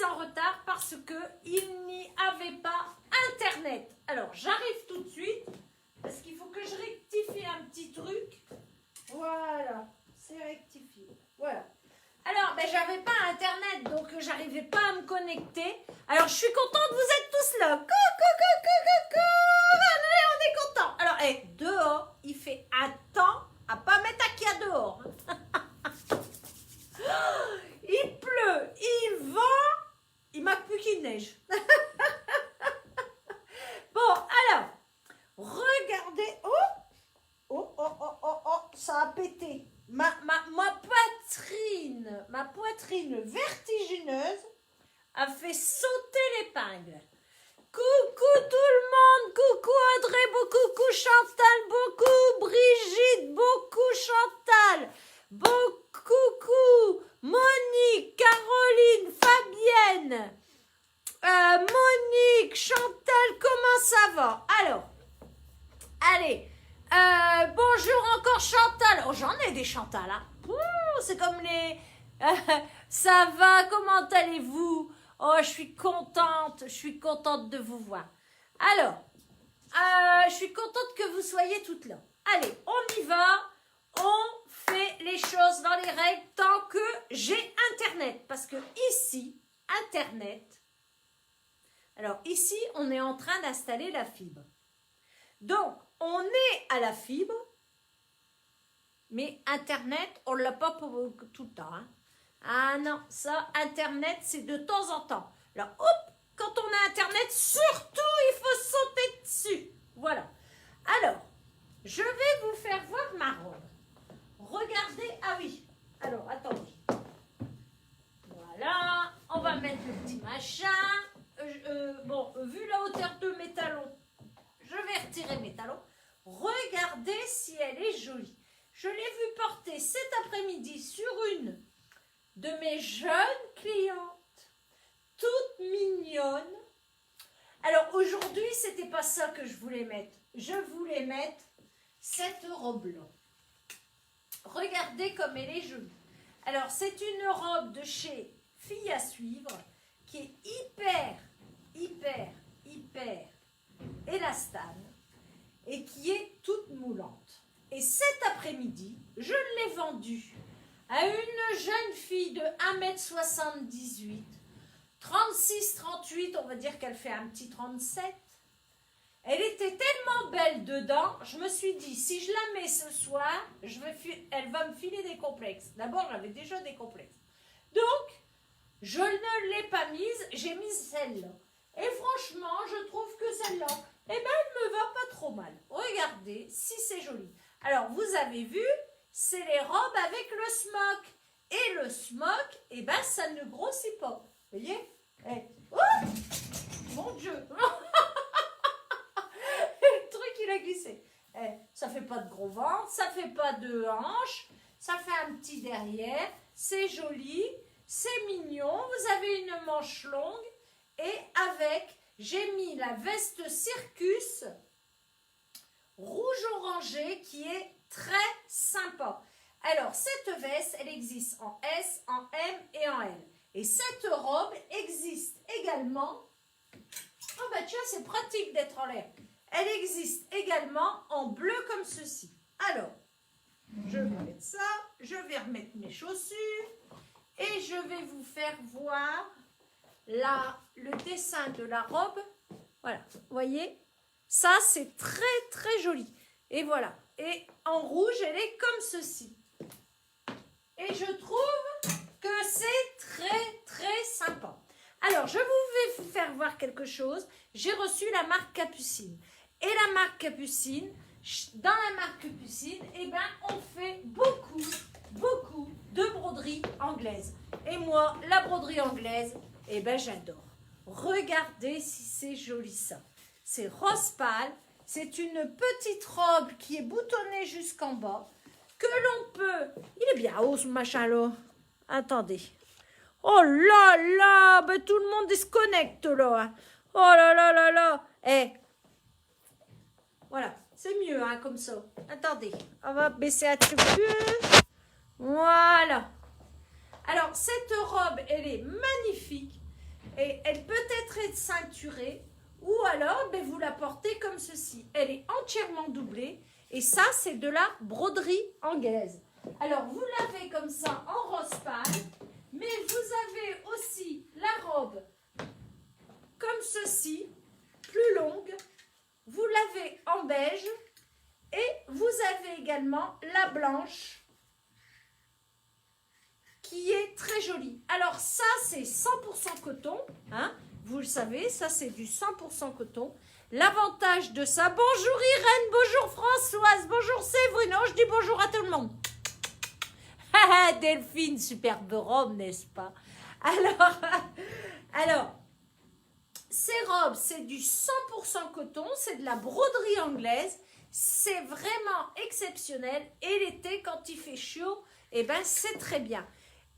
en retard parce qu'il n'y avait pas Internet. Alors, j'arrive tout de suite parce qu'il faut que je rectifie un petit truc. Voilà, c'est rectifié. Voilà. Alors, ben, j'avais pas Internet, donc j'arrivais pas à me connecter. Alors, je suis contente, vous êtes tous là. Coucou. Allez, on est content. Alors, dehors, il fait un temps à pas mettre à qu'il y a dehors. Il pleut, il vent, il manque plus qu'il neige. Bon, alors, regardez. Oh, ça a pété. Ma poitrine vertigineuse a fait sauter l'épingle. Coucou tout le monde, coucou Audrey, coucou Chantal, beaucoup Brigitte, beaucoup Chantal, coucou Monique, Caroline, Fabienne, Monique, Chantal, comment ça va? Alors, allez, bonjour encore Chantal. Oh, j'en ai des Chantal, hein. C'est comme les... ça va, comment allez-vous? Oh, je suis contente de vous voir. Alors, je suis contente que vous soyez toutes là. Allez, on y va. On fait les choses dans les règles tant que j'ai Internet. Parce que ici, Internet... Alors, ici, on est en train d'installer la fibre. Donc, on est à la fibre, mais Internet, on ne l'a pas pour tout le temps. Hein. Ah non, ça, Internet, c'est de temps en temps. Alors, hop, quand on a Internet, surtout, il faut sauter dessus. Voilà. Alors, je vais vous faire voir ma robe. Regardez, ah oui. Alors, attendez. Voilà, on va mettre le petit machin. Bon, vu la hauteur de mes talons, je vais retirer mes talons. Regardez si elle est jolie. Je l'ai vue porter cet après-midi sur une de mes jeunes clientes, toute mignonne. Alors aujourd'hui, c'était pas ça que je voulais mettre. Je voulais mettre cette robe-là. Regardez comme elle est jolie. Alors, c'est une robe de chez Fille à suivre qui est hyper élastane et qui est toute moulante. Et cet après-midi, je l'ai vendue à une jeune fille de 1m78, 36-38, on va dire qu'elle fait un petit 37. Elle était tellement belle dedans, je me suis dit, si je la mets ce soir, elle va me filer des complexes. D'abord, j'avais déjà des complexes. Donc, je ne l'ai pas mise, j'ai mis celle-là. Et franchement, je trouve que celle-là, eh ben, elle me va pas trop mal. Regardez, si c'est joli. Alors, vous avez vu, c'est les robes avec le smock. Et le smock, eh ben, ça ne grossit pas. Vous voyez? Oh, mon Dieu. Le truc, il a glissé. Ça fait pas de gros ventre, ça fait pas de hanches, ça fait un petit derrière, c'est joli, c'est mignon. Vous avez une manche longue et avec, j'ai mis la veste Circus rouge orangé qui est très sympa. Alors, cette veste, elle existe en S, en M et en L. Et cette robe existe également... Oh bah tiens, c'est pratique d'être en l'air. Elle existe également en bleu comme ceci. Alors, je vais mettre ça, je vais remettre mes chaussures et je vais vous faire voir le dessin de la robe. Voilà, vous voyez, ça c'est très joli. Et voilà, et en rouge, elle est comme ceci. Et je trouve que c'est très sympa. Alors, je vais vous faire voir quelque chose. J'ai reçu la marque Capucine. Et la marque Capucine, dans la marque Capucine, eh ben, on fait beaucoup de broderie anglaise. Et moi, la broderie anglaise, eh ben, j'adore. Regardez si c'est joli ça. C'est rose pâle. C'est une petite robe qui est boutonnée jusqu'en bas. Que l'on peut... Il est bien haut ce machin-là. Attendez. Oh là là, ben tout le monde se connecte là. Oh là là là là. Voilà, c'est mieux hein, comme ça. Attendez, on va baisser un petit peu. Voilà. Alors, cette robe, elle est magnifique. Et elle peut être ceinturée ou alors ben, vous la portez comme ceci. Elle est entièrement doublée et ça c'est de la broderie anglaise. Alors vous l'avez comme ça en rose pâle, mais vous avez aussi la robe comme ceci, plus longue. Vous l'avez en beige et vous avez également la blanche qui est très jolie. Alors ça c'est 100% coton, hein, vous le savez, ça c'est du 100% coton. L'avantage de ça, bonjour Irène, bonjour Françoise, bonjour Séverine, je dis bonjour à tout le monde. Delphine, superbe robe, n'est-ce pas? Alors, ces robes, c'est du 100% coton, c'est de la broderie anglaise, c'est vraiment exceptionnel. Et l'été, quand il fait chaud, eh ben, c'est très bien.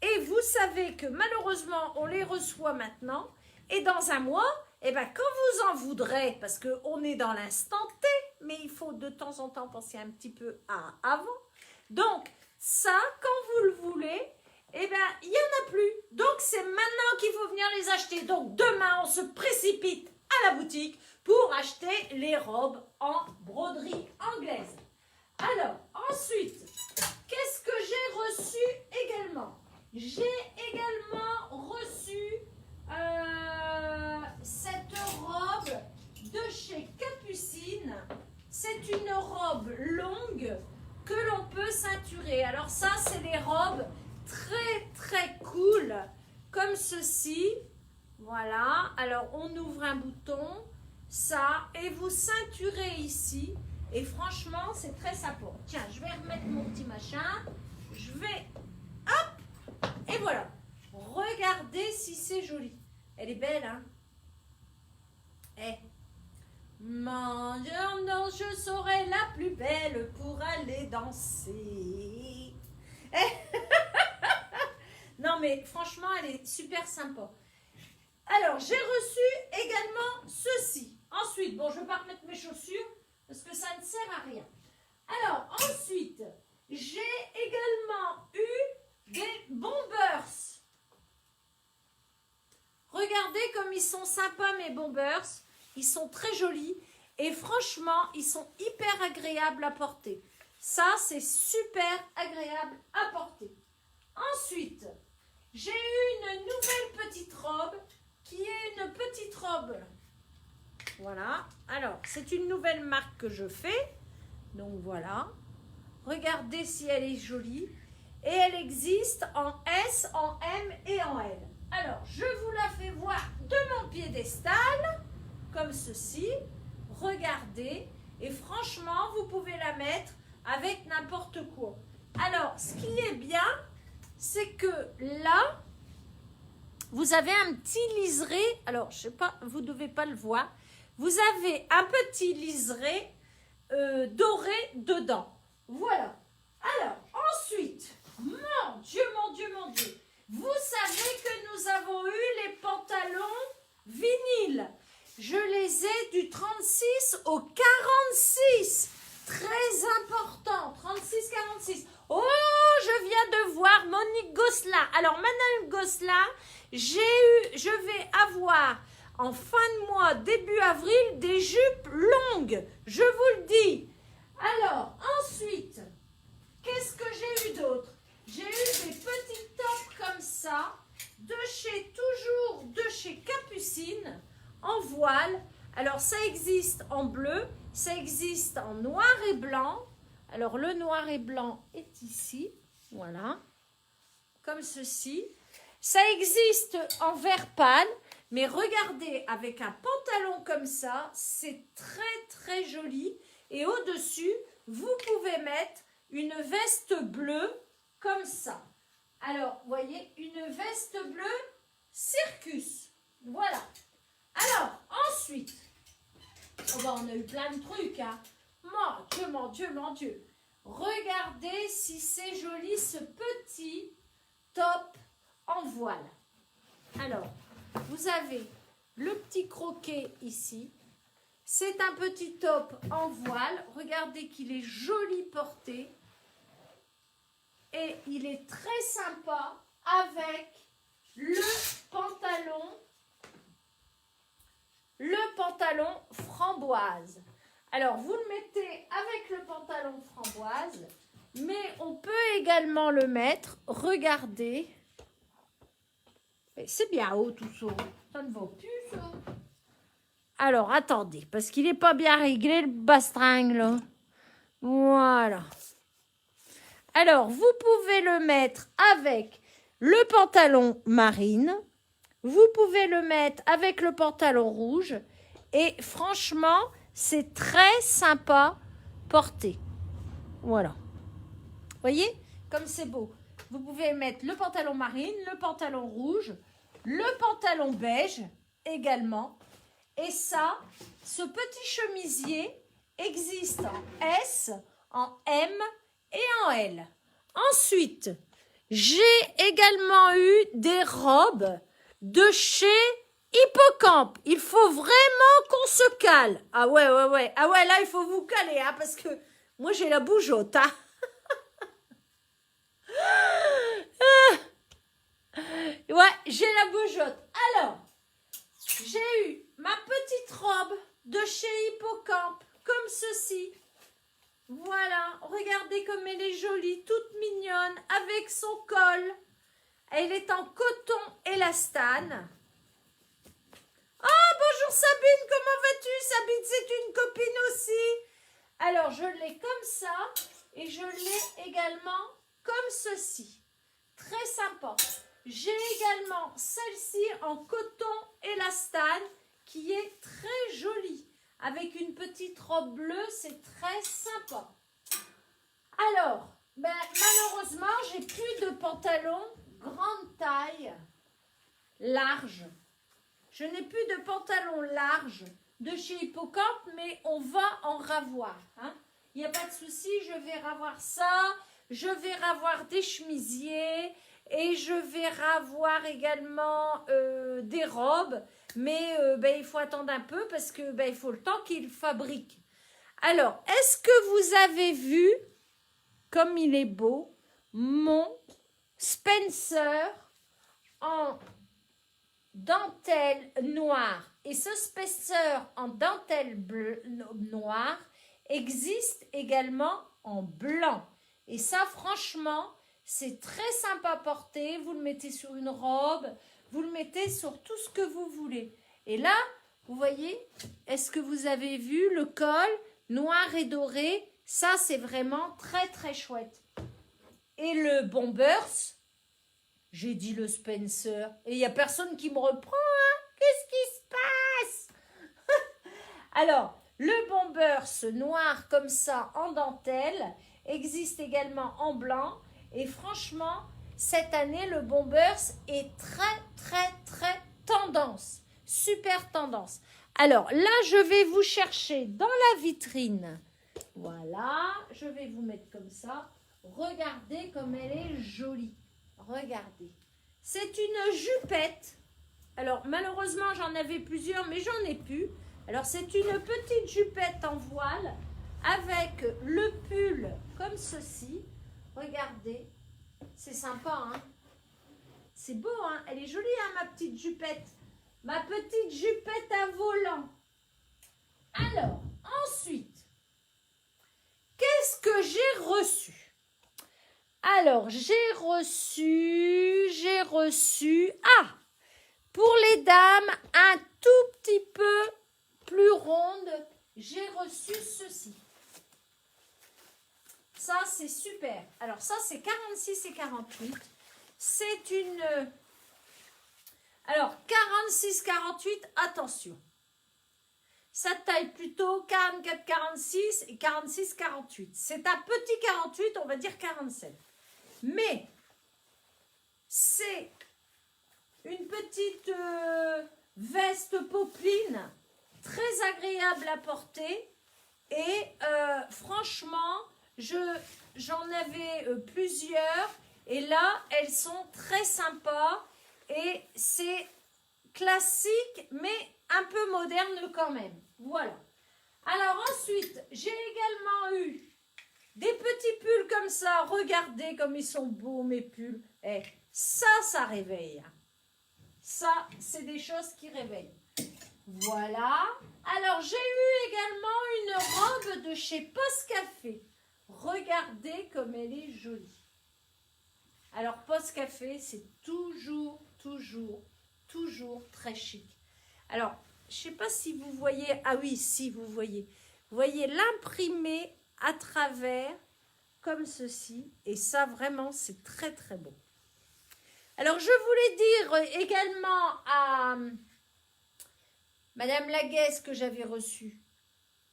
Et vous savez que malheureusement, on les reçoit maintenant. Et dans un mois, eh ben, quand vous en voudrez, parce qu'on est dans l'instant T, mais il faut de temps en temps penser un petit peu à avant. Donc, ça, quand vous le voulez, eh ben, il n'y en a plus. Donc, c'est maintenant qu'il faut venir les acheter. Donc, demain, on se précipite à la boutique pour acheter les robes en broderie anglaise. Alors, ensuite, qu'est-ce que j'ai reçu également? J'ai également reçu cette robe de chez Capucine. C'est une robe longue que l'on peut ceinturer. Alors ça, c'est les robes très très cool, comme ceci. Voilà, alors on ouvre un bouton, ça, et vous ceinturez ici. Et franchement, c'est très sympa. Tiens, je vais remettre mon petit machin. Je vais, hop, et voilà. Regardez si c'est joli. Elle est belle, hein? Eh. Mon Dieu, non, je serai la plus belle pour aller danser. Eh. Non, mais franchement, elle est super sympa. Alors, j'ai reçu également ceci. Ensuite, bon, je ne vais pas remettre mes chaussures parce que ça ne sert à rien. Alors, ensuite, j'ai également eu des bombers. Regardez comme ils sont sympas, mes bombers. Ils sont très jolis et franchement, ils sont hyper agréables à porter. Ça, c'est super agréable à porter. Ensuite, j'ai eu une nouvelle petite robe qui est une petite robe. Voilà. Alors, c'est une nouvelle marque que je fais. Donc, voilà. Regardez si elle est jolie. Et elle existe en S, en M et en L. Alors, je vous la fais voir de mon piédestal, comme ceci. Regardez. Et franchement, vous pouvez la mettre avec n'importe quoi. Alors, ce qui est bien, c'est que là, vous avez un petit liseré. Alors, je ne sais pas, vous ne devez pas le voir. Vous avez un petit liseré doré dedans. Voilà. Alors, ensuite, mon Dieu, mon Dieu, mon Dieu. Vous savez que nous avons eu les pantalons vinyles. Je les ai du 36 au 46. Très important. 36-46. Oh, je viens de voir Monique Gosselin. Alors, Madame Gosselin, je vais avoir en fin de mois, début avril, des jupes longues. Je vous le dis. Alors, ensuite, qu'est-ce que j'ai eu d'autre? J'ai eu des petits tops comme ça, toujours de chez Capucine, en voile. Alors, ça existe en bleu, ça existe en noir et blanc. Alors, le noir et blanc est ici, voilà, comme ceci. Ça existe en vert pâle, mais regardez, avec un pantalon comme ça, c'est très, très joli. Et au-dessus, vous pouvez mettre une veste bleue comme ça. Alors, vous voyez, une veste bleue circus. Voilà. Alors, ensuite, oh ben, on a eu plein de trucs, hein. Mon Dieu, mon Dieu, mon Dieu. Regardez si c'est joli ce petit top en voile. Alors, vous avez le petit croquet ici. C'est un petit top en voile. Regardez qu'il est joli porté. Et il est très sympa avec le pantalon le pantalon framboise. Alors, vous le mettez avec le pantalon framboise, mais on peut également le mettre, regardez. C'est bien haut tout ça, ça ne va plus ça. Alors, attendez, parce qu'il n'est pas bien réglé le bastringue là. Voilà. Alors, vous pouvez le mettre avec le pantalon marine. Vous pouvez le mettre avec le pantalon rouge. Et franchement, c'est très sympa porté. Voilà. Vous voyez, comme c'est beau. Vous pouvez mettre le pantalon marine, le pantalon rouge, le pantalon beige également. Et ça, ce petit chemisier existe en S, en M et en L. Ensuite, j'ai également eu des robes de chez Hippocampe. Il faut vraiment qu'on se cale. Ah ouais. Ah ouais, là, il faut vous caler, hein, parce que moi, j'ai la bougeotte. Hein. Ouais, j'ai la bougeotte. Alors, j'ai eu ma petite robe de chez Hippocampe, comme ceci. Voilà, regardez comme elle est jolie, toute mignonne, avec son col. Elle est en coton élastane. Ah, bonjour Sabine, comment vas-tu? Sabine, c'est une copine aussi. Alors, je l'ai comme ça et je l'ai également comme ceci. Très sympa. J'ai également celle-ci en coton élastane qui est très jolie. Avec une petite robe bleue, c'est très sympa. Alors, malheureusement, j'ai plus de pantalon grande taille, large. Je n'ai plus de pantalon large de chez Hippocampe, mais on va en ravoir. Hein. Il n'y a pas de souci, je vais ravoir ça. Je vais ravoir des chemisiers et je vais ravoir également des robes. Mais il faut attendre un peu parce que il faut le temps qu'ils fabriquent. Alors, est-ce que vous avez vu, comme il est beau, mon Spencer en dentelle noire? Et ce Spencer en dentelle noire existe également en blanc. Et ça, franchement, c'est très sympa à porter. Vous le mettez sur une robe, vous le mettez sur tout ce que vous voulez. Et là, vous voyez, est-ce que vous avez vu le col noir et doré? Ça, c'est vraiment très, très chouette. Et le Bombers, j'ai dit le Spencer. Et il n'y a personne qui me reprend. Hein? Qu'est-ce qui se passe? Alors, le Bombers noir comme ça en dentelle existe également en blanc. Et franchement, cette année, le Bombers est très, très, très tendance. Super tendance. Alors là, je vais vous chercher dans la vitrine. Voilà, je vais vous mettre comme ça. Regardez comme elle est jolie. Regardez. C'est une jupette. Alors, malheureusement, j'en avais plusieurs, mais j'en ai plus. Alors, c'est une petite jupette en voile avec le pull comme ceci. Regardez. C'est sympa, hein? C'est beau, hein? Elle est jolie, hein, ma petite jupette. Ma petite jupette à volant. Alors, ensuite, qu'est-ce que j'ai reçu? Alors, j'ai reçu, pour les dames, un tout petit peu plus ronde, j'ai reçu ceci. Ça, c'est super. Alors, ça, c'est 46 et 48. C'est une... Alors, 46-48, attention. Ça taille plutôt 44-46 et 46-48. C'est un petit 48, on va dire 47. Mais, c'est une petite veste popeline, très agréable à porter. Et franchement, j'en avais plusieurs. Et là, elles sont très sympas. Et c'est classique, mais un peu moderne quand même. Voilà. Alors ensuite, j'ai également eu des petits pulls comme ça. Regardez comme ils sont beaux, mes pulls. Et ça réveille. Ça, c'est des choses qui réveillent. Voilà. Alors, j'ai eu également une robe de chez Post Café. Regardez comme elle est jolie. Alors, Post Café, c'est toujours très chic. Alors, je ne sais pas si vous voyez. Ah oui, si, vous voyez. Vous voyez l'imprimé à travers, comme ceci. Et ça, vraiment, c'est très, très beau. Alors, je voulais dire également à Madame Laguesse que j'avais reçu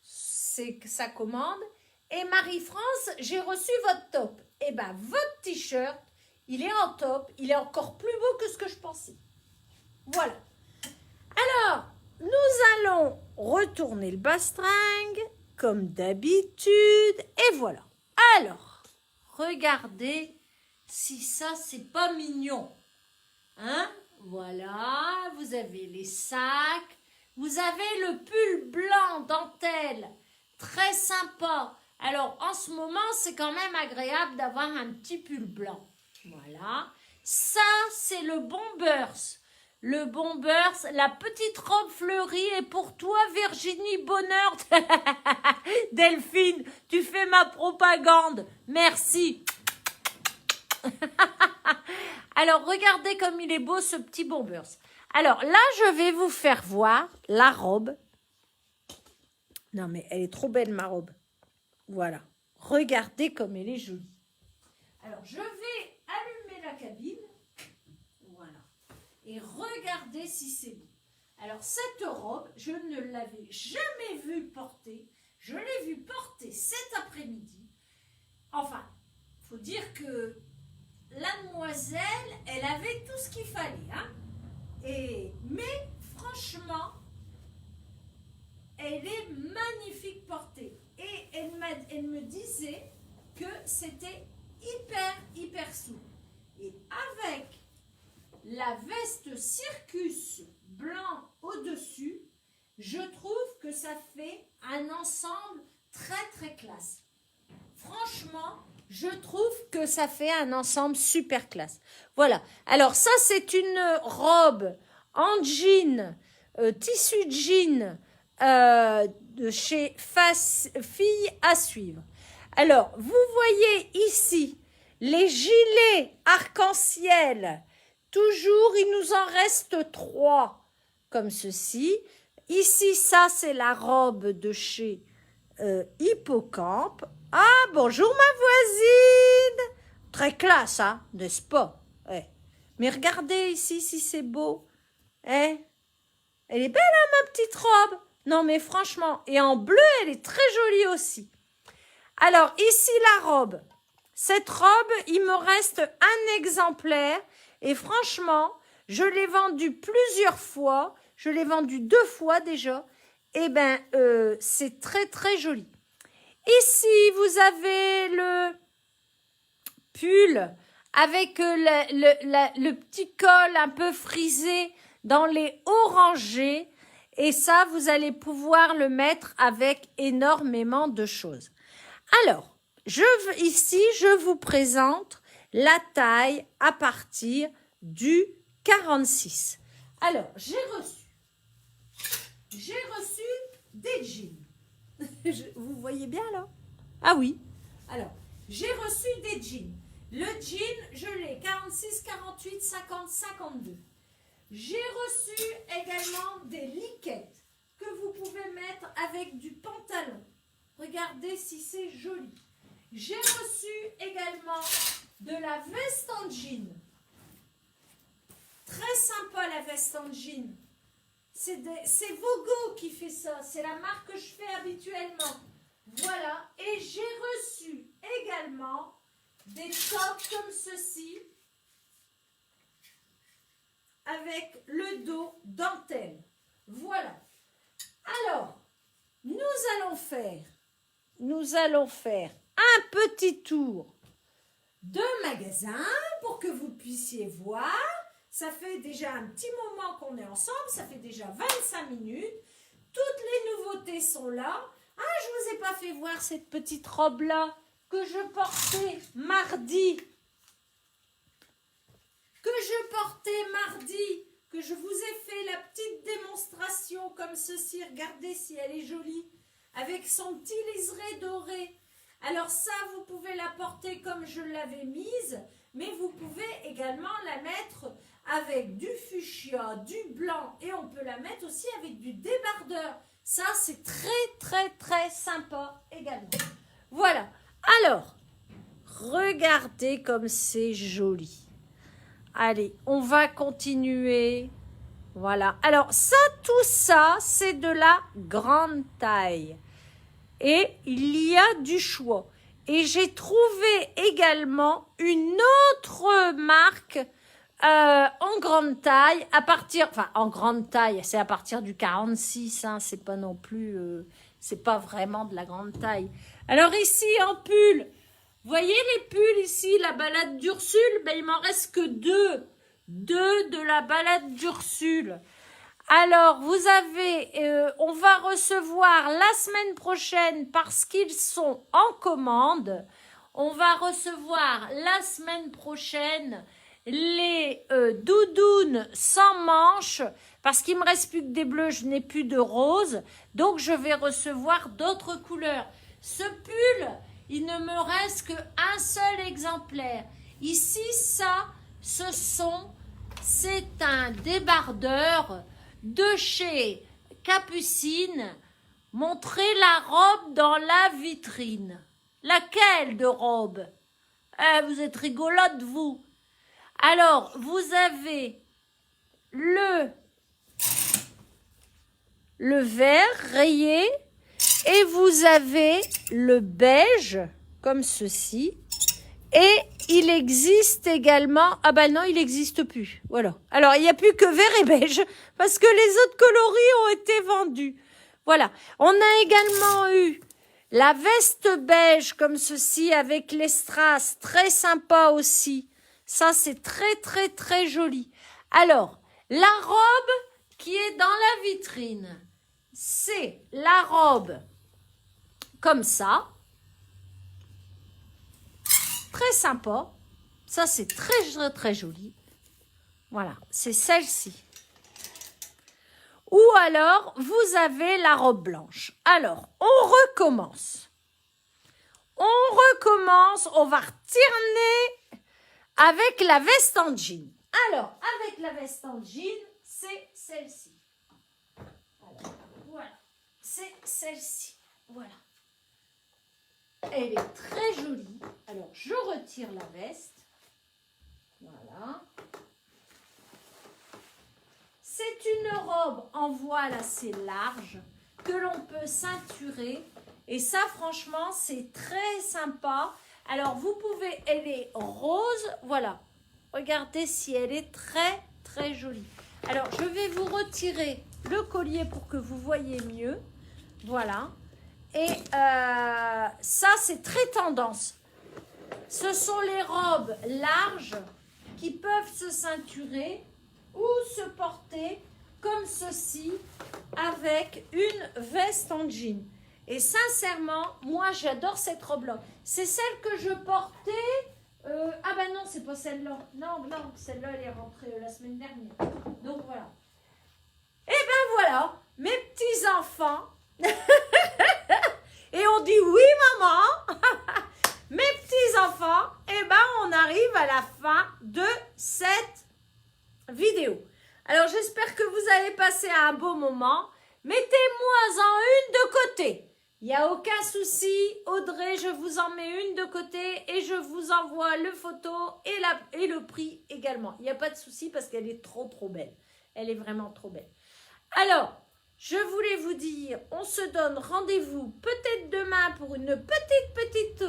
sa commande. Et Marie-France, j'ai reçu votre top. Et bien, votre t-shirt, il est en top. Il est encore plus beau que ce que je pensais. Voilà. Alors, nous allons retourner le bastringue, comme d'habitude. Et voilà. Alors, regardez si ça, c'est pas mignon. Hein? Voilà, vous avez les sacs. Vous avez le pull blanc dentelle. Très sympa. Alors, en ce moment, c'est quand même agréable d'avoir un petit pull blanc. Voilà. Ça, c'est le Bombers. Le Bombers, la petite robe fleurie est pour toi, Virginie Bonheur. Delphine, tu fais ma propagande. Merci. Alors, regardez comme il est beau, ce petit Bombers. Alors, là, je vais vous faire voir la robe. Non, mais elle est trop belle, ma robe. Voilà. Regardez comme elle est jolie. Alors, je vais allumer la cabine. Voilà. Et regardez si c'est beau. Alors, cette robe, je ne l'avais jamais vue porter. Je l'ai vue porter cet après-midi. Enfin, il faut dire que la demoiselle, elle avait tout ce qu'il fallait. Hein? Mais, franchement, elle est magnifique portée. Et elle me disait que c'était hyper souple. Et avec la veste Circus blanc au-dessus, je trouve que ça fait un ensemble très classe. Franchement, je trouve que ça fait un ensemble super classe. Voilà. Alors ça, c'est une robe en jean, tissu de jean, de chez Filles à suivre. Alors, vous voyez ici les gilets arc-en-ciel. Toujours, il nous en reste 3, comme ceci. Ici, ça, c'est la robe de chez Hippocampe. Ah, bonjour ma voisine. Très classe, hein, n'est-ce pas? Mais regardez ici, si c'est beau. Elle est belle, hein, ma petite robe? Non, mais franchement, et en bleu, elle est très jolie aussi. Alors, ici, la robe. Cette robe, il me reste un exemplaire. Et franchement, je l'ai vendue plusieurs fois. Je l'ai vendue 2 fois déjà. Eh bien, c'est très joli. Ici, vous avez le pull avec le petit col un peu frisé dans les orangés. Et ça, vous allez pouvoir le mettre avec énormément de choses. Alors, ici, je vous présente la taille à partir du 46. Alors, j'ai reçu des jeans. Vous voyez bien là? Ah oui. Alors, j'ai reçu des jeans. Le jean, je l'ai 46, 48, 50, 52. J'ai reçu également des liquettes que vous pouvez mettre avec du pantalon. Regardez si c'est joli. J'ai reçu également de la veste en jean. Très sympa la veste en jean. C'est Vogo qui fait ça. C'est la marque que je fais habituellement. Voilà. Et j'ai reçu également des tops comme ceci. Avec le dos dentelle. Voilà. Alors, nous allons faire un petit tour de magasin pour que vous puissiez voir. Ça fait déjà un petit moment qu'on est ensemble, ça fait déjà 25 minutes. Toutes les nouveautés sont là. Ah, je ne vous ai pas fait voir cette petite robe-là que je portais mardi. Que que je vous ai fait la petite démonstration comme ceci. Regardez si elle est jolie. Avec son petit liseré doré. Alors ça, vous pouvez la porter comme je l'avais mise. Mais vous pouvez également la mettre avec du fuchsia, du blanc. Et on peut la mettre aussi avec du débardeur. Ça, c'est très sympa également. Voilà. Alors, regardez comme c'est joli. Allez, on va continuer. Voilà. Alors, ça, tout ça, c'est de la grande taille. Et il y a du choix. Et j'ai trouvé également une autre marque en grande taille, en grande taille, c'est à partir du 46, hein, c'est pas non plus, c'est pas vraiment de la grande taille. Alors ici, en pull, vous voyez les pulls ici, la balade d'Ursule, ben, il m'en reste que deux de la balade d'Ursule. Alors, vous avez, on va recevoir la semaine prochaine, parce qu'ils sont en commande, on va recevoir la semaine prochaine les doudounes sans manches, parce qu'il me reste plus que des bleus, je n'ai plus de rose, donc je vais recevoir d'autres couleurs. Ce pull, il ne me reste qu'un seul exemplaire. Ici, ça, c'est un débardeur de chez Capucine. Montrez la robe dans la vitrine. Laquelle de robe? Vous êtes rigolote, vous. Alors, vous avez le vert rayé et vous avez le beige, comme ceci. Et il existe également... Ah ben non, il n'existe plus. Voilà. Alors, il n'y a plus que vert et beige parce que les autres coloris ont été vendus. Voilà. On a également eu la veste beige comme ceci avec les strass. Très sympa aussi. Ça, c'est très joli. Alors, la robe qui est dans la vitrine, c'est la robe comme ça. Très sympa. Ça, c'est très joli. Voilà, c'est celle-ci. Ou alors, vous avez la robe blanche. Alors, on recommence. On va retourner avec la veste en jean. Alors, avec la veste en jean, c'est celle-ci. Alors, voilà, c'est celle-ci. Voilà. Elle est très jolie. Alors, je retire la veste. Voilà. C'est une robe en voile assez large que l'on peut ceinturer. Et ça, franchement, c'est très sympa. Alors, vous pouvez... Elle est rose. Voilà. Regardez si elle est très jolie. Alors, je vais vous retirer le collier pour que vous voyez mieux. Voilà. Et ça, c'est très tendance. Ce sont les robes larges qui peuvent se ceinturer ou se porter comme ceci avec une veste en jean. Et sincèrement, moi, j'adore cette robe-là. C'est celle que je portais... ah ben non, c'est pas celle-là. Non, celle-là, elle est rentrée la semaine dernière. Donc, voilà. Et ben voilà, mes petits-enfants... Et on dit oui maman, mes petits enfants, et ben on arrive à la fin de cette vidéo. Alors j'espère que vous allez passer un beau moment. Mettez-moi-en une de côté. Il n'y a aucun souci, Audrey, je vous en mets une de côté et je vous envoie le photo et le prix également. Il n'y a pas de souci parce qu'elle est trop belle. Elle est vraiment trop belle. Alors, je voulais vous dire, on se donne rendez-vous peut-être demain pour une petite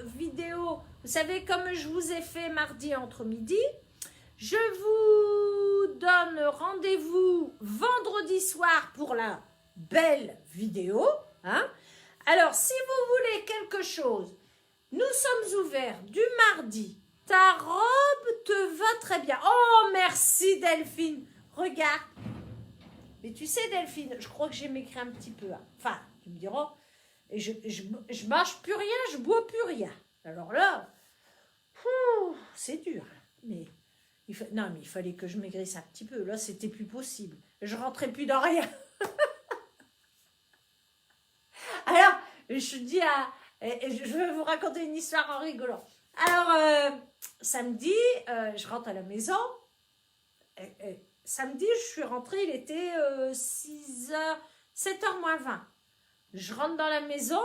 vidéo. Vous savez, comme je vous ai fait mardi entre midi. Je vous donne rendez-vous vendredi soir pour la belle vidéo. Hein? Alors, si vous voulez quelque chose, nous sommes ouverts du mardi. Ta robe te va très bien. Oh, merci Delphine. Regarde. Mais tu sais Delphine, je crois que j'ai maigri un petit peu. Hein. Enfin, tu me diras, je mange plus rien, je bois plus rien. Alors là, c'est dur. Mais Non, mais il fallait que je maigrisse un petit peu. Là, c'était plus possible. Je rentrais plus dans rien. Alors, je dis à... Je vais vous raconter une histoire en rigolant. Alors, samedi, je rentre à la maison. Samedi, je suis rentrée, il était 6h, 7h moins 20. Je rentre dans la maison,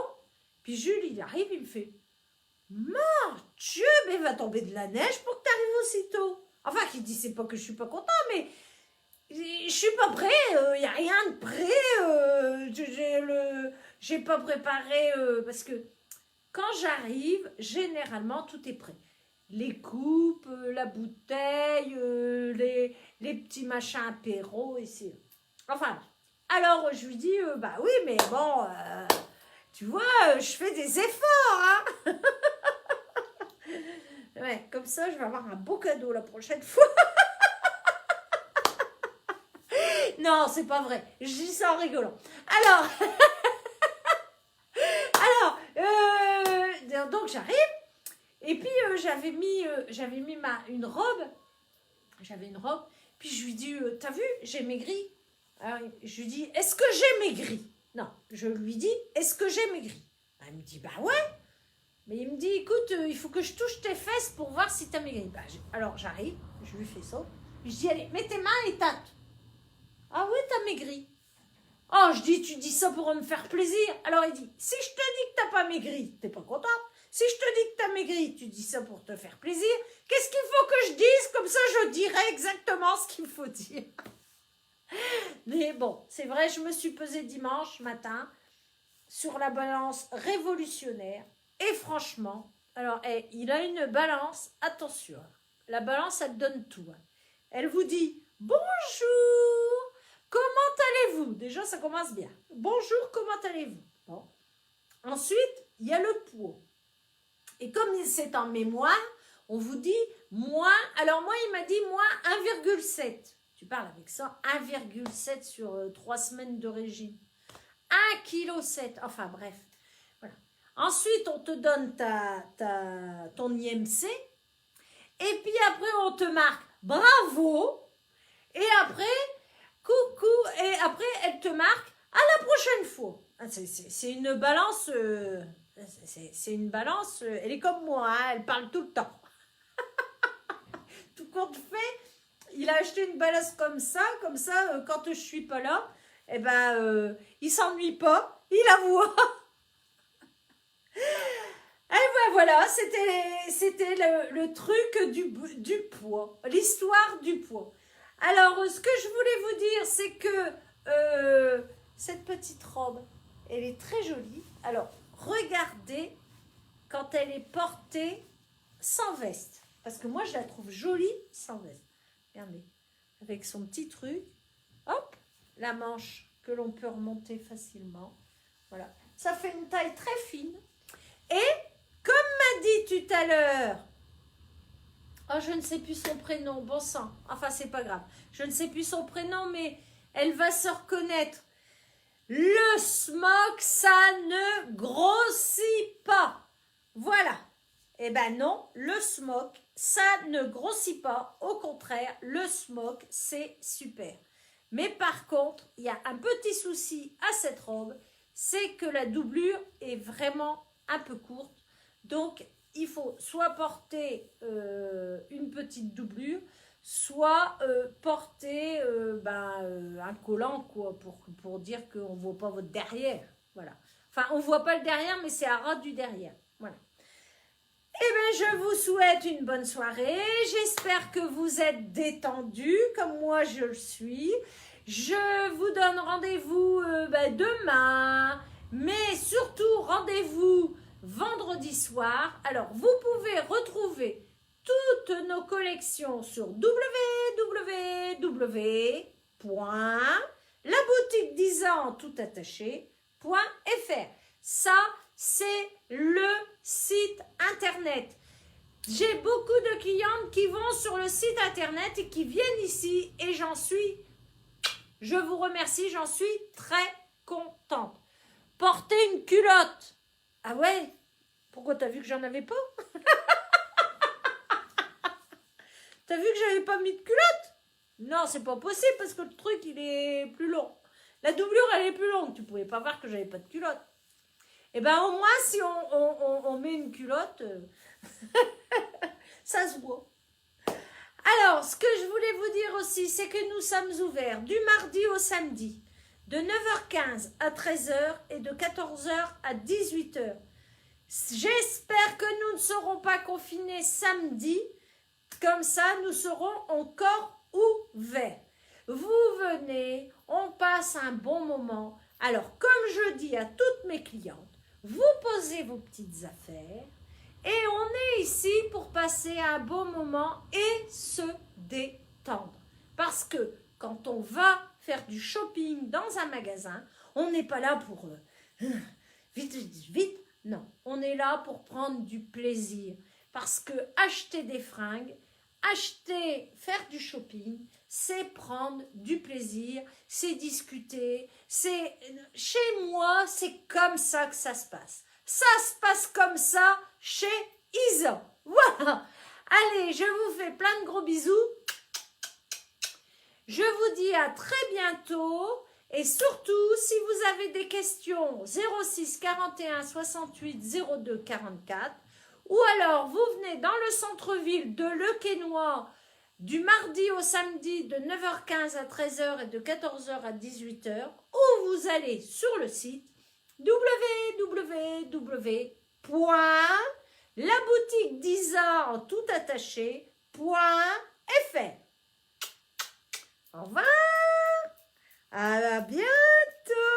puis Jules, il arrive, il me fait « Mon Dieu, mais il va tomber de la neige pour que tu arrives aussitôt. » Enfin, il dit, c'est pas que je suis pas content, mais je suis pas prêt, il n'y a rien de prêt, j'ai pas préparé, parce que quand j'arrive, généralement, tout est prêt. Les coupes, la bouteille, les petits machins apéro, et c'est... Enfin, alors je lui dis, bah oui, mais bon, tu vois, je fais des efforts, hein. Ouais, comme ça, je vais avoir un beau cadeau la prochaine fois. Non, c'est pas vrai. Je dis ça en rigolant. Alors, donc j'arrive. Et puis j'avais mis une robe. J'avais une robe. Puis je lui dis, t'as vu, j'ai maigri. Alors, je lui dis, est-ce que j'ai maigri? Non, je lui dis, est-ce que j'ai maigri? Elle me dit, bah ouais. Mais il me dit, écoute, il faut que je touche tes fesses pour voir si t'as maigri. Bah, alors j'arrive, je lui fais ça. Je dis, allez, mets tes mains et tâte. Ah oui, t'as maigri. Oh, je dis, tu dis ça pour me faire plaisir. Alors il dit, si je te dis que t'as pas maigri, t'es pas contente. Si je te dis que t'as maigri, tu dis ça pour te faire plaisir. Qu'est-ce qu'il faut que je dise? Comme ça, je dirai exactement ce qu'il faut dire. Mais bon, c'est vrai, je me suis pesée dimanche matin sur la balance révolutionnaire. Et franchement, alors, il a une balance, attention. La balance, elle donne tout. Elle vous dit, bonjour, comment allez-vous? Déjà, ça commence bien. Bonjour, comment allez-vous? Bon. Ensuite, il y a le poids. Et comme c'est en mémoire, on vous dit moins. Alors moi, il m'a dit moins 1,7. Tu parles avec ça, 1,7 sur 3 semaines de régime. 1,7 kg. Enfin bref. Voilà. Ensuite, on te donne ton IMC. Et puis après, on te marque bravo. Et après, coucou. Et après, elle te marque à la prochaine fois. C'est une balance... c'est une balance, elle est comme moi, hein, elle parle tout le temps. Tout compte fait, il a acheté une balance comme ça, quand je suis pas là, eh ben, il s'ennuie pas, il la voit. Et ben voilà, c'était le truc du poids, l'histoire du poids. Alors, ce que je voulais vous dire, c'est que cette petite robe, elle est très jolie. Alors, regardez quand elle est portée sans veste. Parce que moi, je la trouve jolie sans veste. Regardez, avec son petit truc. Hop, la manche que l'on peut remonter facilement. Voilà, ça fait une taille très fine. Et, comme m'a dit tout à l'heure, oh, je ne sais plus son prénom, bon sang. Enfin, c'est pas grave. Je ne sais plus son prénom, mais elle va se reconnaître. Le smock, ça ne grossit pas. Voilà. Eh ben non, le smock, ça ne grossit pas. Au contraire, le smock, c'est super. Mais par contre, il y a un petit souci à cette robe, c'est que la doublure est vraiment un peu courte. Donc, il faut soit porter une petite doublure, soit porter un collant quoi, pour dire qu'on ne voit pas votre derrière. Voilà. Enfin, on ne voit pas le derrière, mais c'est à ras du derrière. Voilà. Eh bien, je vous souhaite une bonne soirée. J'espère que vous êtes détendus, comme moi je le suis. Je vous donne rendez-vous demain, mais surtout rendez-vous vendredi soir. Alors, vous pouvez retrouver toutes nos collections sur www.laboutique10ans.fr. Ça, c'est le site internet. J'ai beaucoup de clientes qui vont sur le site internet et qui viennent ici et je vous remercie, j'en suis très contente. Porter une culotte. Ah ouais? Pourquoi t'as vu que j'en avais pas? T'as vu que j'avais pas mis de culotte? Non, c'est pas possible parce que le truc, il est plus long. La doublure, elle est plus longue. Tu pouvais pas voir que j'avais pas de culotte. Eh ben, au moins, si on met une culotte, ça se voit. Alors, ce que je voulais vous dire aussi, c'est que nous sommes ouverts du mardi au samedi, de 9h15 à 13h et de 14h à 18h. J'espère que nous ne serons pas confinés samedi. Comme ça, nous serons encore ouverts. Vous venez, on passe un bon moment. Alors, comme je dis à toutes mes clientes, vous posez vos petites affaires et on est ici pour passer un bon moment et se détendre. Parce que quand on va faire du shopping dans un magasin, on n'est pas là pour vite, vite. Non, on est là pour prendre du plaisir. Parce que acheter des fringues, faire du shopping, c'est prendre du plaisir, c'est discuter, c'est chez moi, c'est comme ça que ça se passe. Ça se passe comme ça chez Isa. Voilà. Allez, je vous fais plein de gros bisous. Je vous dis à très bientôt. Et surtout, si vous avez des questions, 06 41 68 02 44. Ou alors, vous venez dans le centre-ville de Le Quesnoy du mardi au samedi de 9h15 à 13h et de 14h à 18h. Ou vous allez sur le site www.laboutiquedisa en tout attaché.fr. Au revoir, à bientôt.